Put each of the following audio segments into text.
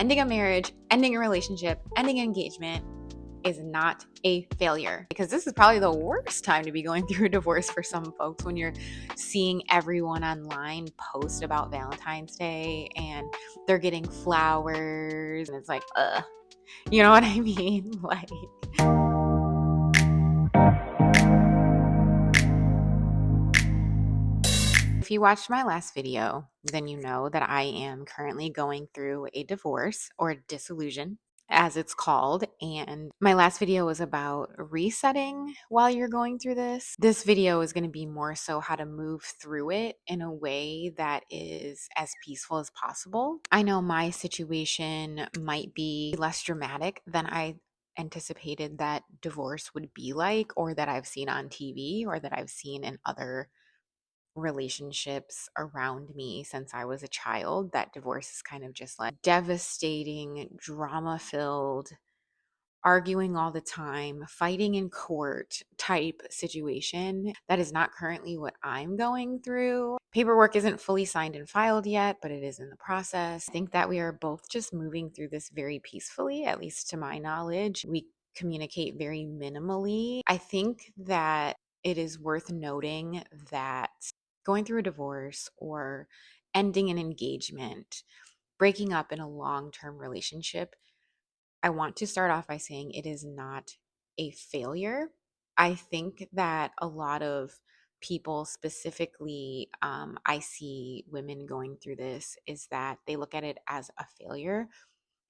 ending a marriage, ending a relationship, ending an engagement is not a failure, because this is probably the worst time to be going through a divorce for some folks, when you're seeing everyone online post about Valentine's Day and they're getting flowers and it's like, you know what I mean? Like, if you watched my last video, then you know that I am currently going through a divorce, or dissolution, as it's called. And my last video was about resetting while you're going through this. This video is going to be more so how to move through it in a way that is as peaceful as possible. I know my situation might be less dramatic than I anticipated that divorce would be like, or that I've seen on TV, or that I've seen in other relationships around me since I was a child. That divorce is kind of just like devastating, drama filled, arguing all the time, fighting in court type situation. That is not currently what I'm going through. Paperwork isn't fully signed and filed yet, but it is in the process. I think that we are both just moving through this very peacefully, at least to my knowledge. We communicate very minimally. I think that it is worth noting that going through a divorce, or ending an engagement, breaking up in a long-term relationship, I want to start off by saying it is not a failure. I think that a lot of people, specifically, I see women going through this, is that they look at it as a failure.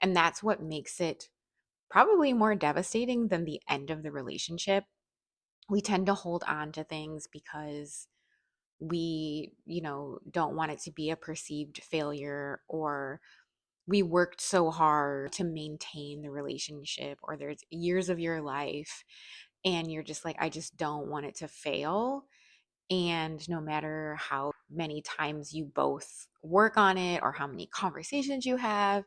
And that's what makes it probably more devastating than the end of the relationship. We tend to hold on to things because we, don't want it to be a perceived failure, or we worked so hard to maintain the relationship, or there's years of your life and you're just like, I just don't want it to fail. And no matter how many times you both work on it, or how many conversations you have,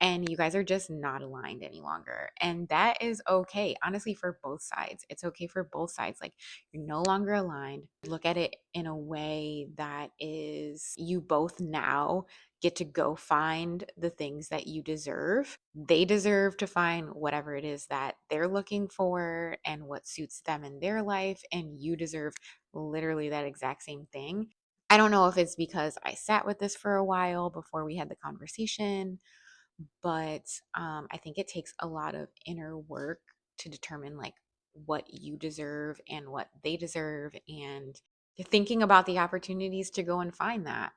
and you guys are just not aligned any longer. And that is okay, honestly, for both sides. It's okay for both sides. Like, you're no longer aligned. Look at it in a way that is, you both now get to go find the things that you deserve. They deserve to find whatever it is that they're looking for and what suits them in their life. And you deserve literally that exact same thing. I don't know if it's because I sat with this for a while before we had the conversation, but I think it takes a lot of inner work to determine like what you deserve and what they deserve, and thinking about the opportunities to go and find that,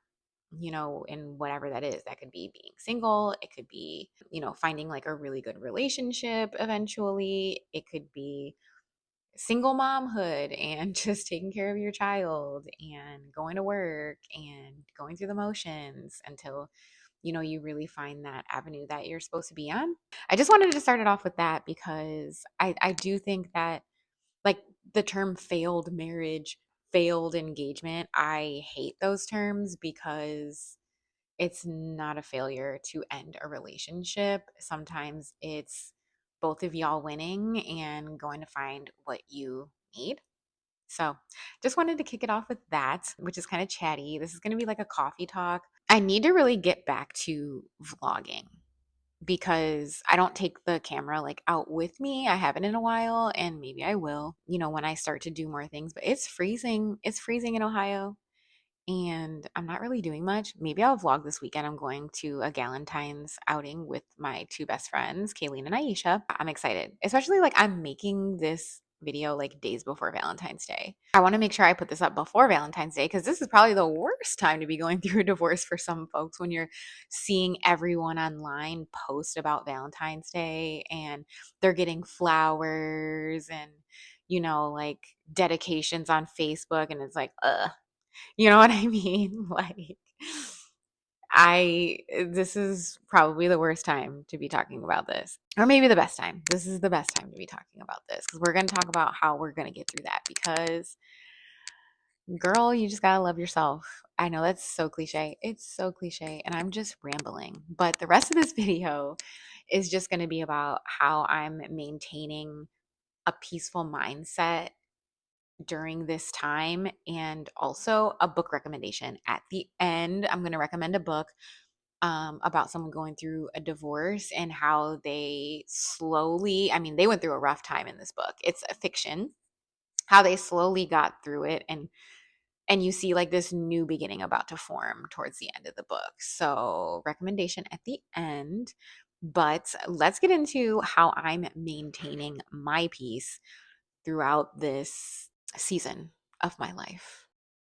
in whatever that is. That could be being single, it could be, finding like a really good relationship eventually, it could be single momhood and just taking care of your child and going to work and going through the motions until you really find that avenue that you're supposed to be on. I just wanted to start it off with that, because I do think that, like, the term failed marriage, failed engagement, I hate those terms, because it's not a failure to end a relationship. Sometimes it's both of y'all winning and going to find what you need. So, just wanted to kick it off with that, which is kind of chatty. This is going to be like a coffee talk. I need to really get back to vlogging, because I don't take the camera like out with me. I haven't in a while, and maybe I will, when I start to do more things. But it's freezing. It's freezing in Ohio, and I'm not really doing much. Maybe I'll vlog this weekend. I'm going to a Valentine's outing with my two best friends, Kayleen and Aisha. I'm excited, especially like I'm making this video like days before Valentine's Day. I want to make sure I put this up before Valentine's Day, because this is probably the worst time to be going through a divorce for some folks, when you're seeing everyone online post about Valentine's Day and they're getting flowers and, like dedications on Facebook, and it's like, you know what I mean? Like, this is probably the worst time to be talking about this, or maybe the best time. This is the best time to be talking about this, because we're going to talk about how we're going to get through that. Because, girl, you just got to love yourself. I know that's so cliche. It's so cliche, and I'm just rambling. But the rest of this video is just going to be about how I'm maintaining a peaceful mindset during this time, and also a book recommendation at the end. I'm going to recommend a book. about someone going through a divorce and how they slowly, I mean, they went through a rough time in this book. It's a fiction, how they slowly got through it, and you see like this new beginning about to form towards the end of the book. So, recommendation at the end. But let's get into how I'm maintaining my peace throughout this season of my life.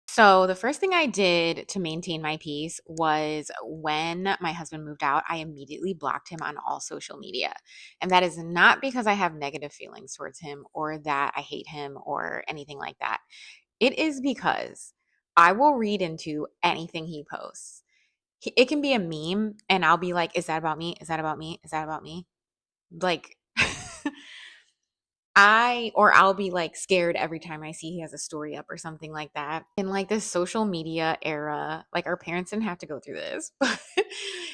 So, the first thing I did to maintain my peace was when my husband moved out, I immediately blocked him on all social media. And that is not because I have negative feelings towards him or that I hate him or anything like that. It is because I will read into anything he posts. It can be a meme, and I'll be like, is that about me? Is that about me? Is that about me? Like, I'll be like scared every time I see he has a story up or something like that. In like this social media era, like our parents didn't have to go through this, but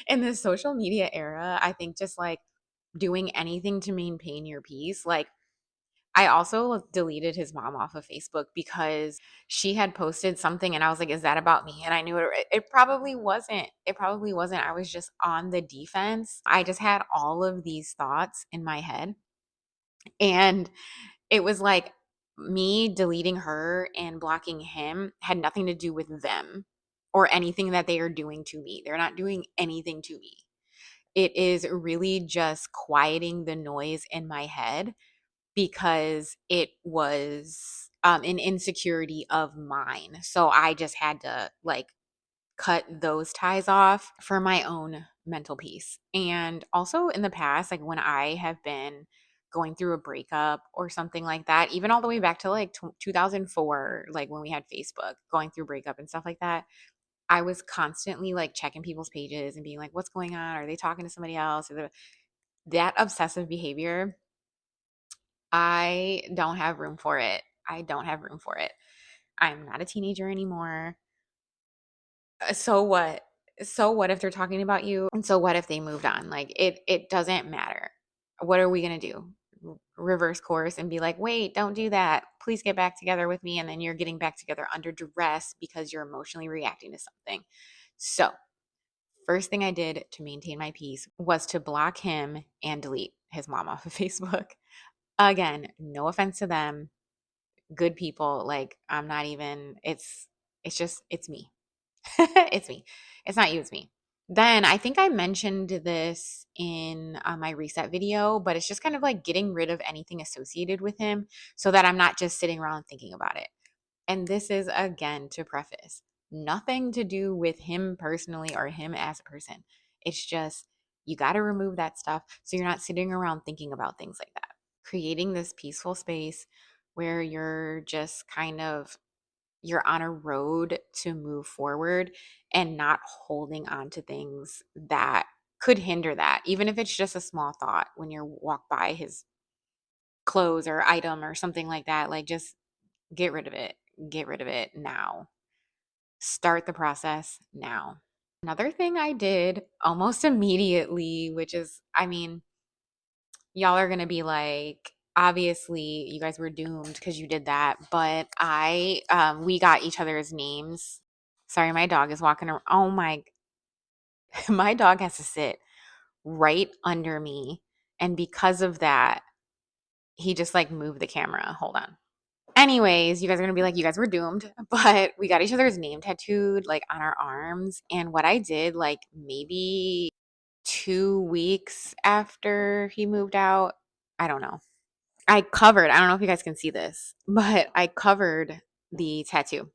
in this social media era, I think just like doing anything to maintain your peace. Like, I also deleted his mom off of Facebook because she had posted something and I was like, is that about me? And I knew it probably wasn't. It probably wasn't. I was just on the defense. I just had all of these thoughts in my head. And it was like me deleting her and blocking him had nothing to do with them or anything that they are doing to me. They're not doing anything to me. It is really just quieting the noise in my head because it was an insecurity of mine. So I just had to like cut those ties off for my own mental peace. And also in the past, like when I have been going through a breakup or something like that, even all the way back to like 2004, like when we had Facebook, going through breakup and stuff like that, I was constantly like checking people's pages and being like, what's going on? Are they talking to somebody else? That obsessive behavior, I don't have room for it. I don't have room for it. I'm not a teenager anymore. So what? So what if they're talking about you? And so what if they moved on? Like it doesn't matter. What are we going to do? Reverse course and be like, "Wait, don't do that. Please get back together with me." And then you're getting back together under duress because you're emotionally reacting to something. So, first thing I did to maintain my peace was to block him and delete his mom off of Facebook. Again, no offense to them, good people. Like I'm not even it's just it's me. It's me. It's not you, it's me. Then I think I mentioned this in my reset video, but it's just kind of like getting rid of anything associated with him so that I'm not just sitting around thinking about it. And this is again to preface nothing to do with him personally or him as a person. It's just you got to remove that stuff so you're not sitting around thinking about things like that. Creating this peaceful space where you're just kind of you're on a road to move forward and not holding on to things that could hinder that, even if it's just a small thought when you walk by his clothes or item or something like that. Like, just get rid of it. Get rid of it now. Start the process now. Another thing I did almost immediately, which is, I mean, y'all are going to be like, obviously you guys were doomed because you did that, but we got each other's names. Sorry, my dog is walking around. Oh my, my dog has to sit right under me. And because of that, he just like moved the camera. Hold on. Anyways, you guys are going to be like, you guys were doomed, but we got each other's name tattooed like on our arms. And what I did, like maybe 2 weeks after he moved out, I don't know. I don't know if you guys can see this, but I covered the tattoo.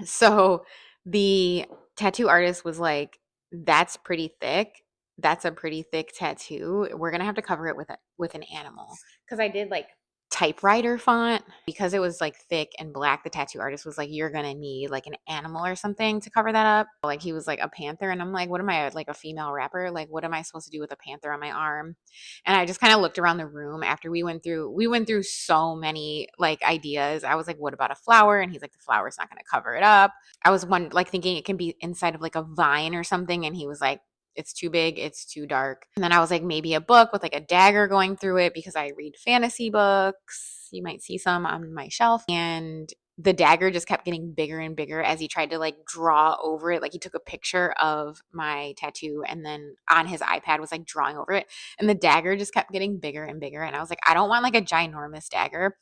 So the tattoo artist was like, that's pretty thick. That's a pretty thick tattoo. We're going to have to cover it with an animal. Cuz I did like typewriter font because it was like thick and black. The tattoo artist was like, you're going to need like an animal or something to cover that up. Like he was like a panther, and I'm like, what am I, like a female rapper? Like what am I supposed to do with a panther on my arm? And I just kind of looked around the room after we went through so many like ideas. I was like, what about a flower? And he's like, the flower's not going to cover it up. I was like thinking it can be inside of like a vine or something. And he was like, it's too big, it's too dark. And then I was like, maybe a book with like a dagger going through it because I read fantasy books. You might see some on my shelf. And the dagger just kept getting bigger and bigger as he tried to like draw over it. Like he took a picture of my tattoo and then on his iPad was like drawing over it. And the dagger just kept getting bigger and bigger. And I was like, I don't want like a ginormous dagger,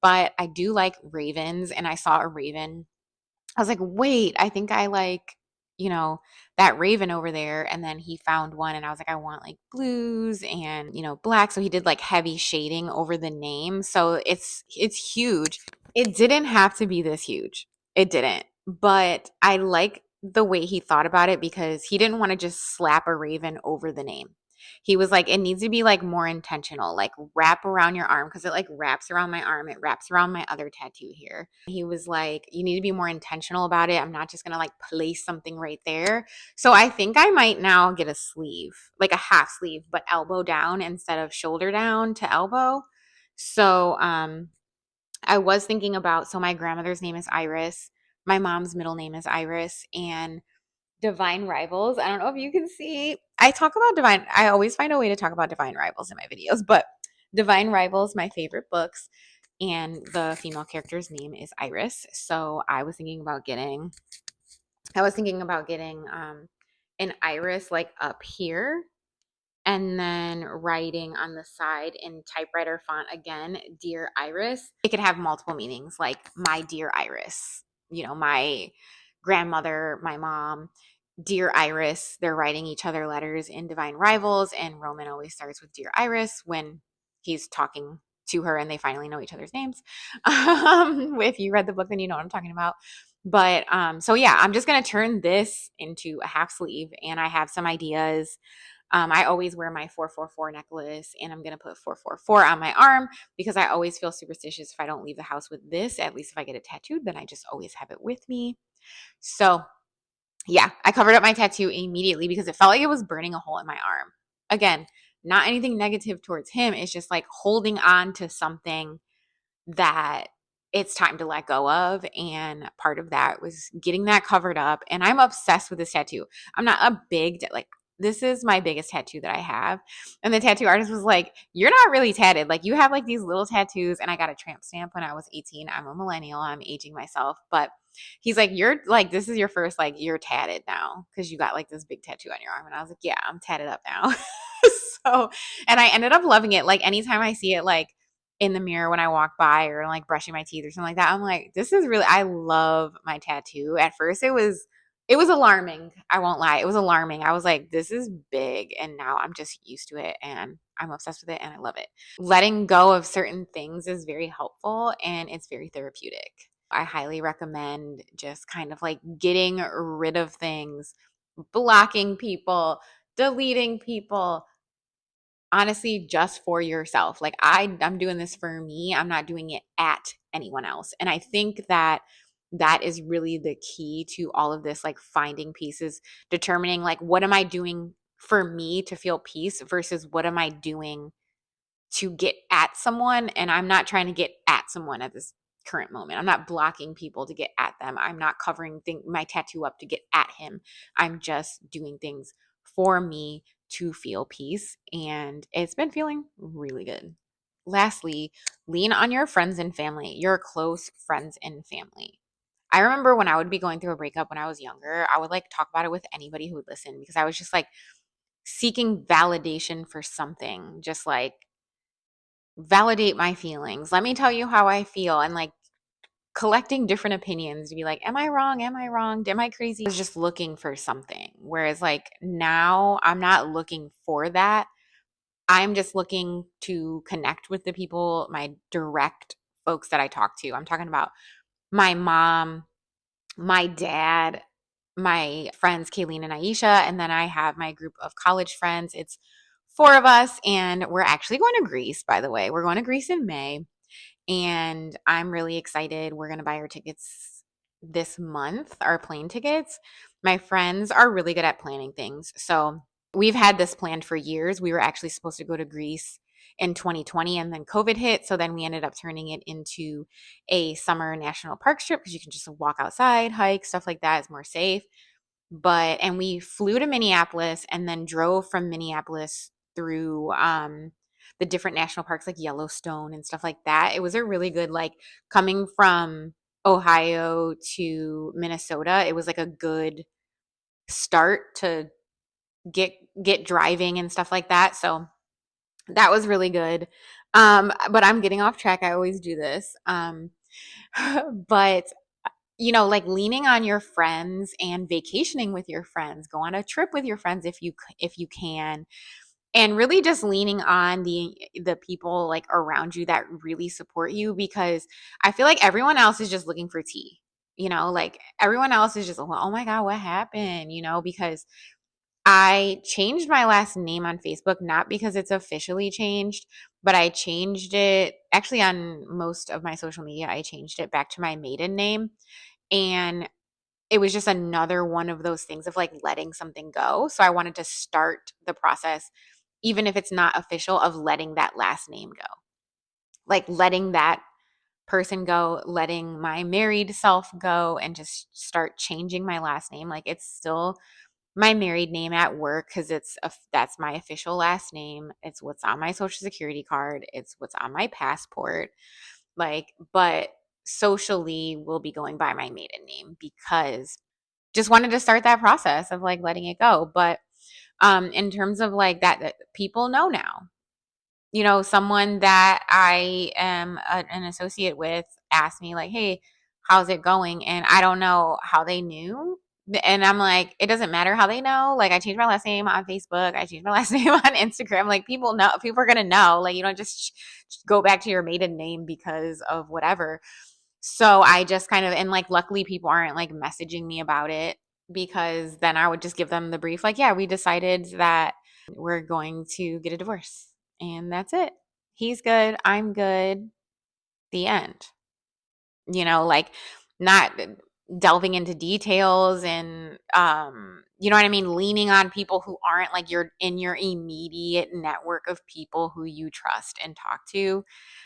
but I do like ravens. And I saw a raven. I was like, wait, I think I like, that raven over there. And then he found one and I was like, I want like blues and, black. So he did like heavy shading over the name. So it's huge. It didn't have to be this huge. It didn't. But I like the way he thought about it because he didn't want to just slap a raven over the name. He was like, it needs to be like more intentional, like wrap around your arm because it like wraps around my arm. It wraps around my other tattoo here. He was like, you need to be more intentional about it. I'm not just going to like place something right there. So I think I might now get a sleeve, like a half sleeve, but elbow down instead of shoulder down to elbow. So, I was thinking about, so my grandmother's name is Iris. My mom's middle name is Iris, and Divine Rivals. I don't know if you can see. I talk about Divine. I always find a way to talk about Divine Rivals in my videos, but Divine Rivals, my favorite books, and the female character's name is Iris. So I was thinking about getting an iris like up here and then writing on the side in typewriter font again, Dear Iris. It could have multiple meanings, like my dear Iris, my grandmother, my mom, Dear Iris. They're writing each other letters in Divine Rivals, and Roman always starts with Dear Iris when he's talking to her and they finally know each other's names. If you read the book, then you know what I'm talking about. But so yeah, I'm just gonna turn this into a half sleeve, and I have some ideas. I always wear my 444 necklace, and I'm going to put 444 on my arm because I always feel superstitious if I don't leave the house with this. At least if I get it tattooed, then I just always have it with me. So yeah, I covered up my tattoo immediately because it felt like it was burning a hole in my arm. Again, not anything negative towards him. It's just like holding on to something that it's time to let go of. And part of that was getting that covered up. And I'm obsessed with this tattoo. I'm not a big, like, this is my biggest tattoo that I have. And the tattoo artist was like, you're not really tatted. Like, you have like these little tattoos. And I got a tramp stamp when I was 18. I'm a millennial. I'm aging myself. But he's like, you're like, this is your first, like, you're tatted now because you got like this big tattoo on your arm. And I was like, yeah, I'm tatted up now. So, and I ended up loving it. Like, anytime I see it, like, in the mirror when I walk by or like brushing my teeth or something like that, I'm like, this is really, I love my tattoo. At first it was alarming. I won't lie. It was alarming. I was like, this is big. And now I'm just used to it and I'm obsessed with it and I love it. Letting go of certain things is very helpful and it's very therapeutic. I highly recommend just kind of like getting rid of things, blocking people, deleting people, honestly, just for yourself. Like I'm doing this for me. I'm not doing it at anyone else. And I think that that is really the key to all of this, like finding peace is determining like, what am I doing for me to feel peace versus what am I doing to get at someone? And I'm not trying to get at someone at this current moment. I'm not blocking people to get at them. I'm not covering my tattoo up to get at him. I'm just doing things for me to feel peace. And it's been feeling really good. Lastly, lean on your friends and family, your close friends and family. I remember when I would be going through a breakup when I was younger, I would like talk about it with anybody who would listen because I was just like seeking validation for something, just like validate my feelings. Let me tell you how I feel. And like collecting different opinions to be like, am I wrong? Am I wrong? Am I crazy? I was just looking for something. Whereas like now I'm not looking for that. I'm just looking to connect with the people, my direct folks that I talk to. I'm talking about my mom, my dad, my friends, Kayleen and Aisha. And then I have my group of college friends. It's 4 of us. And we're actually going to Greece, by the way. We're going to Greece in May. And I'm really excited. We're going to buy our tickets this month, our plane tickets. My friends are really good at planning things. So we've had this planned for years. We were actually supposed to go to Greece in 2020 and then COVID hit. So then we ended up turning it into a summer national park trip because you can just walk outside, hike, stuff like that. It's more safe. And we flew to Minneapolis and then drove from Minneapolis through the different national parks like Yellowstone and stuff like that. It was a really good, like coming from Ohio to Minnesota, it was like a good start to get get driving and stuff like that. So that was really good. But I'm getting off track. I always do this. But like leaning on your friends and vacationing with your friends, go on a trip with your friends if you can, and really just leaning on the people like around you that really support you, because I feel like everyone else is just looking for tea. Like everyone else is just, oh my God, what happened? Because I changed my last name on Facebook, not because it's officially changed, but I changed it actually on most of my social media. I changed it back to my maiden name. And it was just another one of those things of like letting something go. So I wanted to start the process, even if it's not official, of letting that last name go. Like letting that person go, letting my married self go, and just start changing my last name. Like it's still my married name at work because that's my official last name. It's what's on my social security card. It's what's on my passport. Like, but socially will be going by my maiden name, because just wanted to start that process of like letting it go. But in terms of like that people know now, someone that I am an associate with asked me like, "Hey, how's it going?" And I don't know how they knew. And I'm like, it doesn't matter how they know. Like, I changed my last name on Facebook. I changed my last name on Instagram. Like, people know. People are gonna know. Like, you don't just go back to your maiden name because of whatever. So I just kind of, and like, luckily, people aren't like messaging me about it, because then I would just give them the brief, like, yeah, we decided that we're going to get a divorce, and that's it. He's good. I'm good. The end. Like not delving into details and, you know what I mean? Leaning on people who aren't like you're in your immediate network of people who you trust and talk to.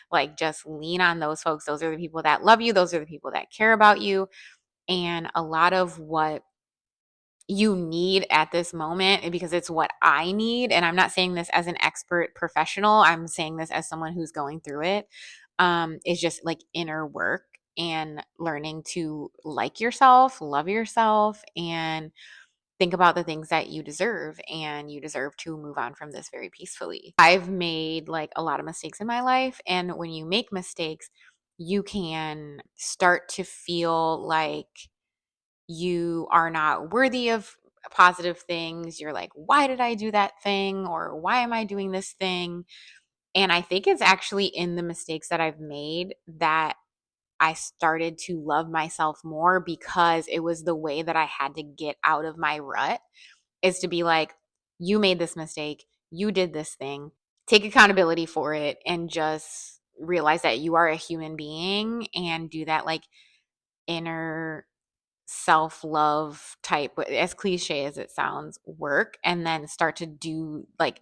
Like just lean on those folks. Those are the people that love you. Those are the people that care about you. And a lot of what you need at this moment, because it's what I need. And I'm not saying this as an expert professional, I'm saying this as someone who's going through it, is just like inner work and learning to like yourself, love yourself, and think about the things that you deserve. And you deserve to move on from this very peacefully. I've made like a lot of mistakes in my life. And when you make mistakes, you can start to feel like you are not worthy of positive things. You're like, why did I do that thing? Or why am I doing this thing? And I think it's actually in the mistakes that I've made that I started to love myself more, because it was the way that I had to get out of my rut, is to be like, you made this mistake. You did this thing. Take accountability for it and just realize that you are a human being, and do that like inner self-love type, as cliche as it sounds, work, and then start to do like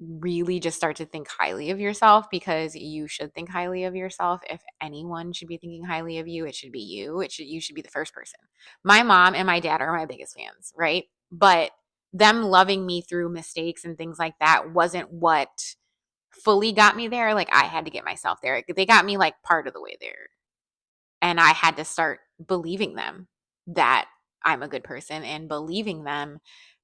really just start to think highly of yourself, because you should think highly of yourself. If anyone should be thinking highly of you, it should be you. You should be the first person. My mom and my dad are my biggest fans, right? But them loving me through mistakes and things like that wasn't what fully got me there. Like I had to get myself there. They got me like part of the way there. And I had to start believing them that I'm a good person, and believing them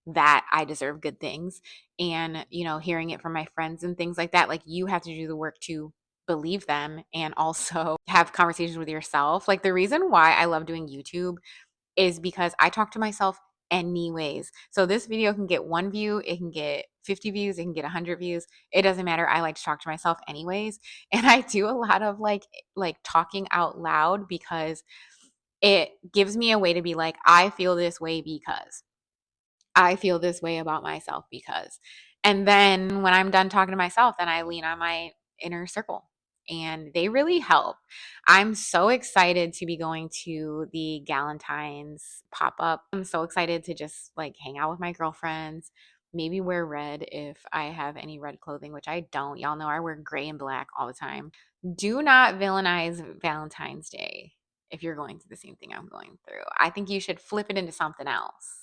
that I deserve good things. And, hearing it from my friends and things like that, like you have to do the work to believe them, and also have conversations with yourself. Like the reason why I love doing YouTube is because I talk to myself anyways. So this video can get 1 view, it can get 50 views, it can get 100 views. It doesn't matter. I like to talk to myself anyways. And I do a lot of like talking out loud, because it gives me a way to be like, I feel this way because I feel this way about myself because. And then when I'm done talking to myself, then I lean on my inner circle, and they really help. I'm so excited to be going to the Valentine's pop up. I'm so excited to just like hang out with my girlfriends, maybe wear red if I have any red clothing, which I don't. Y'all know I wear gray and black all the time. Do not villainize Valentine's Day if you're going through the same thing I'm going through. I think you should flip it into something else.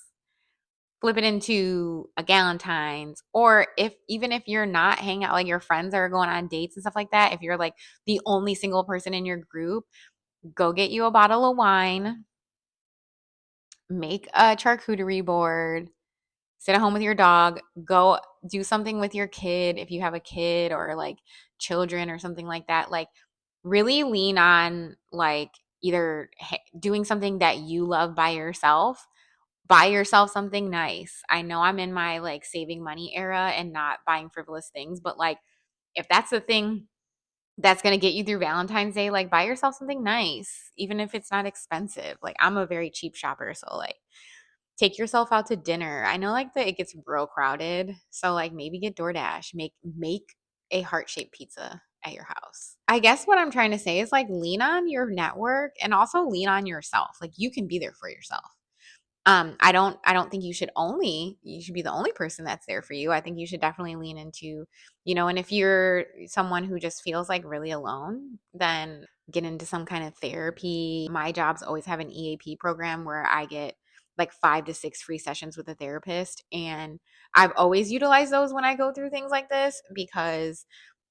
Flip it into a Galentine's, or even if you're not hanging out, like your friends are going on dates and stuff like that, if you're like the only single person in your group, go get you a bottle of wine, make a charcuterie board, sit at home with your dog, go do something with your kid if you have a kid or like children or something like that. Like really lean on like either doing something that you love by yourself. Buy yourself something nice. I know I'm in my like saving money era and not buying frivolous things, but like if that's the thing that's going to get you through Valentine's Day, like buy yourself something nice, even if it's not expensive. Like I'm a very cheap shopper, so like take yourself out to dinner. I know like that it gets real crowded, so like maybe get DoorDash, make a heart-shaped pizza at your house. I guess what I'm trying to say is like lean on your network and also lean on yourself. Like you can be there for yourself. I don't think you should be the only person that's there for you. I think you should definitely lean into, and if you're someone who just feels like really alone, then get into some kind of therapy. My jobs always have an EAP program where I get like 5 to 6 free sessions with a therapist. And I've always utilized those when I go through things like this because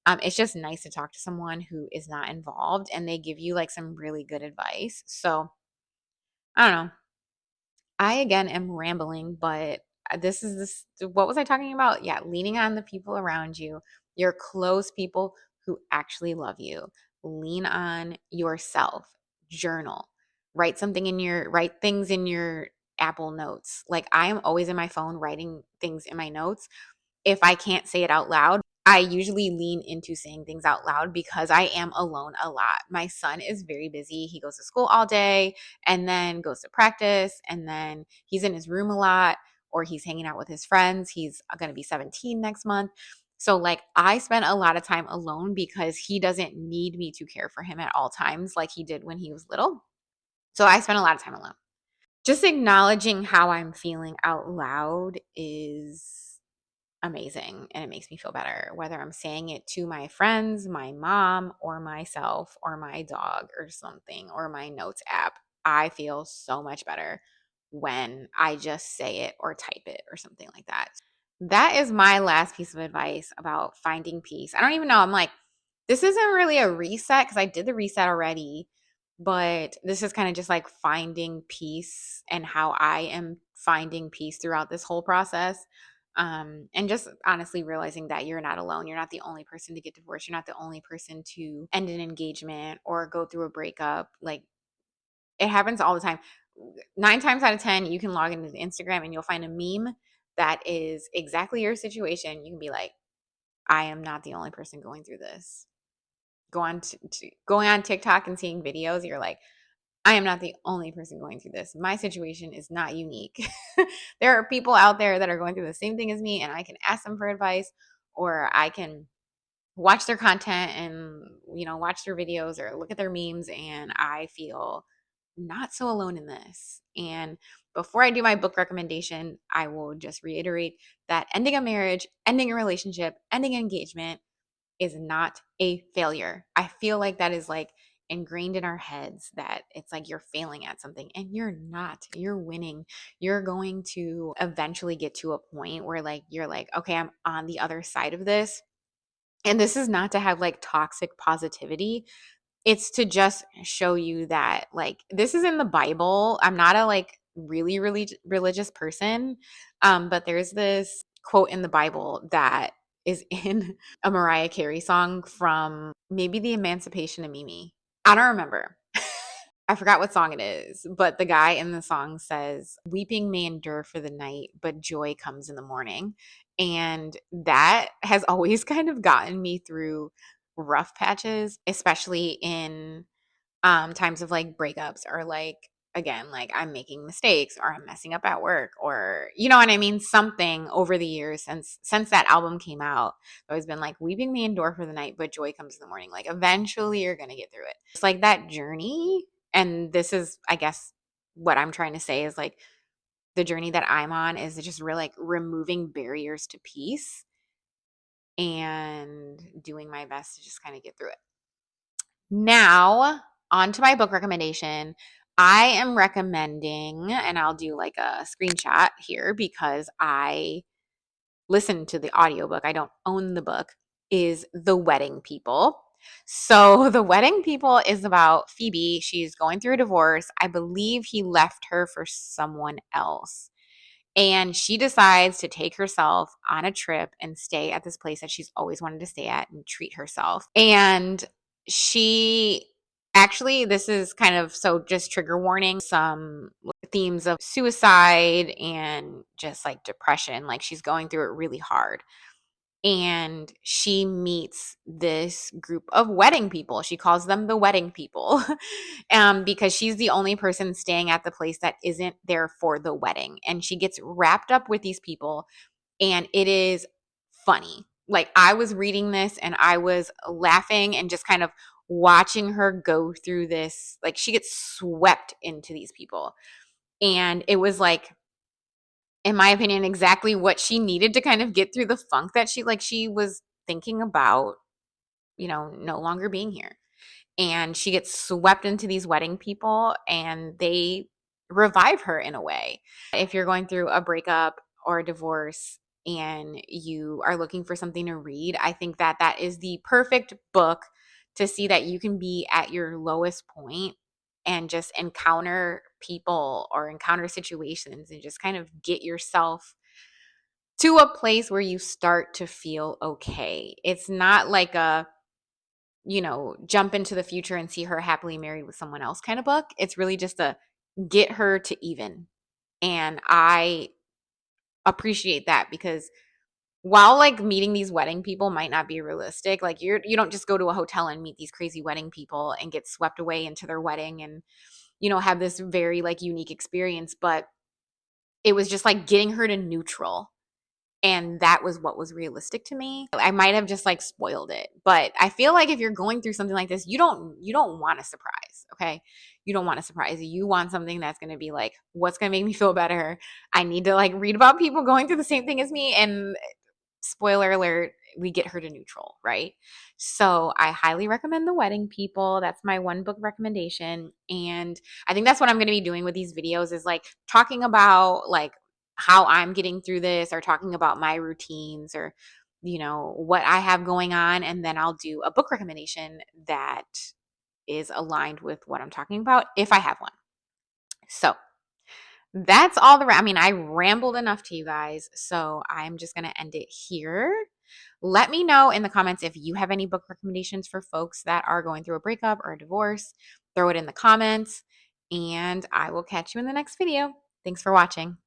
it's just nice to talk to someone who is not involved and they give you like some really good advice. So I don't know. I again am rambling, but this what was I talking about? Yeah, leaning on the people around you, your close people who actually love you. Lean on yourself. Journal. Write things in your Apple Notes. Like I am always in my phone writing things in my notes if I can't say it out loud, I usually lean into saying things out loud because I am alone a lot. My son is very busy. He goes to school all day and then goes to practice, and then he's in his room a lot or he's hanging out with his friends. He's going to be 17 next month. So, like, I spent a lot of time alone because he doesn't need me to care for him at all times like he did when he was little. So, I spent a lot of time alone. Just acknowledging how I'm feeling out loud is amazing and it makes me feel better, whether I'm saying it to my friends, my mom, or myself, or my dog, or something, or my notes app. I feel so much better when I just say it or type it or something like that. That is my last piece of advice about finding peace. I don't even know. I'm like, this isn't really a reset because I did the reset already, but this is kind of just like finding peace and how I am finding peace throughout this whole process. And just honestly realizing that you're not alone. You're not the only person to get divorced. You're not the only person to end an engagement or go through a breakup. Like it happens all the time. 9 times out of 10, you can log into Instagram and you'll find a meme that is exactly your situation. You can be like, I am not the only person going through this. Going on TikTok and seeing videos, you're like, I am not the only person going through this. My situation is not unique. There are people out there that are going through the same thing as me, and I can ask them for advice, or I can watch their content and, watch their videos or look at their memes, and I feel not so alone in this. And before I do my book recommendation, I will just reiterate that ending a marriage, ending a relationship, ending an engagement is not a failure. I feel like that is like ingrained in our heads that it's like you're failing at something and you're not. You're winning. You're going to eventually get to a point where like you're like, okay, I'm on the other side of this. And this is not to have like toxic positivity. It's to just show you that like this is in the Bible. I'm not a like really religious person, but there's this quote in the Bible that is in a Mariah Carey song from maybe the Emancipation of Mimi. I don't remember. I forgot what song it is, but the guy in the song says, "Weeping may endure for the night, but joy comes in the morning." And that has always kind of gotten me through rough patches, especially in times of like breakups or like again like I'm making mistakes or I'm messing up at work or you know what I mean, something over the years since that album came out. I've always been like weeping may endure for the night but joy comes in the morning. Like eventually you're gonna get through it. It's like that journey, and this is I guess what I'm trying to say is like the journey that I'm on is just really like removing barriers to peace and doing my best to just kind of get through it. Now, on to my book recommendation. I am recommending, and I'll do like a screenshot here because I listened to the audiobook. I don't own the book, is The Wedding People. So The Wedding People is about Phoebe. She's going through a divorce. I believe he left her for someone else. And she decides to take herself on a trip and stay at this place that she's always wanted to stay at and treat herself. And she actually, this is kind of, so just trigger warning, some themes of suicide and just like depression. Like she's going through it really hard. And she meets this group of wedding people. She calls them the wedding people because she's the only person staying at the place that isn't there for the wedding. And she gets wrapped up with these people, and it is funny. Like I was reading this and I was laughing and just kind of watching her go through this. Like she gets swept into these people. And it was like, in my opinion, exactly what she needed to kind of get through the funk that she was thinking about, no longer being here. And she gets swept into these wedding people and they revive her in a way. If you're going through a breakup or a divorce and you are looking for something to read, I think that that is the perfect book to see that you can be at your lowest point and just encounter people or encounter situations and just kind of get yourself to a place where you start to feel okay. It's not like a, jump into the future and see her happily married with someone else kind of book. It's really just a get her to even. And I appreciate that because while like meeting these wedding people might not be realistic, like you don't just go to a hotel and meet these crazy wedding people and get swept away into their wedding and have this very like unique experience, but it was just like getting her to neutral. And that was what was realistic to me. I might have just like spoiled it, but I feel like if you're going through something like this, you don't want a surprise, okay? You don't want a surprise. You want something that's going to be like, what's going to make me feel better? I need to like read about people going through the same thing as me, and spoiler alert, we get her to neutral, right? So I highly recommend The Wedding People. That's my one book recommendation. And I think that's what I'm going to be doing with these videos is like talking about like how I'm getting through this or talking about my routines or what I have going on, and then I'll do a book recommendation that is aligned with what I'm talking about if I have one. So that's all I mean, I rambled enough to you guys, so I'm just going to end it here. Let me know in the comments if you have any book recommendations for folks that are going through a breakup or a divorce. Throw it in the comments, and I will catch you in the next video. Thanks for watching.